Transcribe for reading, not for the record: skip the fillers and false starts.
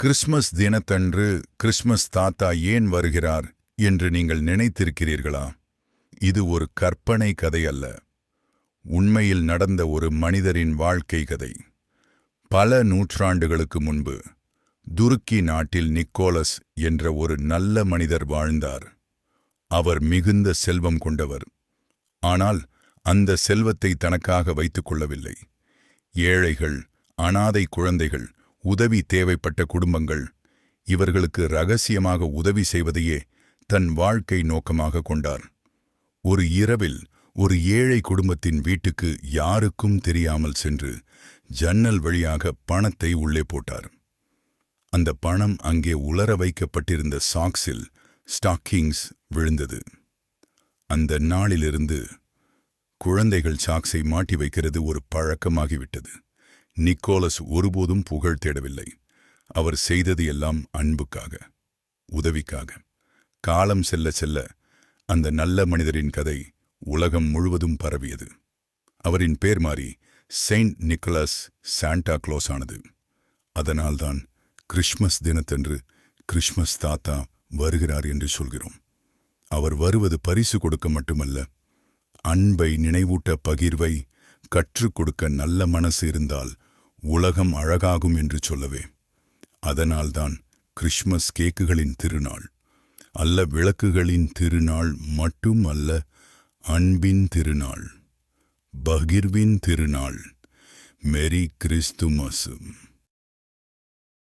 Christmas தினத்தன்று Christmas தாத்தா ஏன் வருகிறார் என்று நீங்கள் நினைத்திருக்கிறீர்களா? இது ஒரு கற்பனை கதை அல்ல. உண்மையில் நடந்த ஒரு மனிதரின் வாழ்க்கை கதை. பல நூற்றாண்டுகளுக்கு முன்பு துருக்கி நாட்டில் நிக்கோலஸ் என்ற ஒரு நல்ல மனிதர் வாழ்ந்தார். அவர் மிகுந்த செல்வம் கொண்டவர். ஆனால் அந்த செல்வத்தை தனக்காக வைத்துக் கொள்ளவில்லை. ஏழைகள், அனாதை குழந்தைகள், உதவி தேவைப்பட்ட குடும்பங்கள், இவர்களுக்கு ரகசியமாக உதவி செய்வதையே தன் வாழ்க்கை நோக்கமாக கொண்டார். ஒரு இரவில் ஒரு ஏழை குடும்பத்தின் வீட்டுக்கு யாருக்கும் தெரியாமல் சென்று ஜன்னல் வழியாக பணத்தை உள்ளே போட்டார். அந்த பணம் அங்கே உலர வைக்கப்பட்டிருந்த சாக்ஸில் ஸ்டாக்கிங்ஸ் விழுந்தது. அந்த நாளிலிருந்து குழந்தைகள் சாக்ஸை மாட்டி வைக்கிறது ஒரு பழக்கமாகிவிட்டது. நிக்கோலஸ் ஒருபோதும் புகழ் தேடவில்லை. அவர் செய்தது எல்லாம் அன்புக்காக, உதவிக்காக. காலம் செல்ல செல்ல அந்த நல்ல மனிதரின் கதை உலகம் முழுவதும் பரவியது. அவரின் பேர் மாறி செயின்ட் நிக்கோலஸ் சாண்டா கிளாஸ் ஆனது. அதனால்தான் கிறிஸ்மஸ் தினத்தன்று கிறிஸ்மஸ் தாத்தா வருகிறார் என்று சொல்கிறோம். அவர் வருவது பரிசு கொடுக்க மட்டுமல்ல, அன்பை நினைவூட்ட, பகிர்வை கற்றுக் கொடுக்க நல்ல மனசு இருந்தால் உலகம் அழகாகும் என்று சொல்லவே. அதனால்தான் கிறிஸ்மஸ் கேக்குகளின் திருநாள் அல்ல, விளக்குகளின் திருநாள் மட்டும் அல்ல, அன்பின் திருநாள், பகிர்வின் திருநாள். மெரி கிறிஸ்துமஸ்.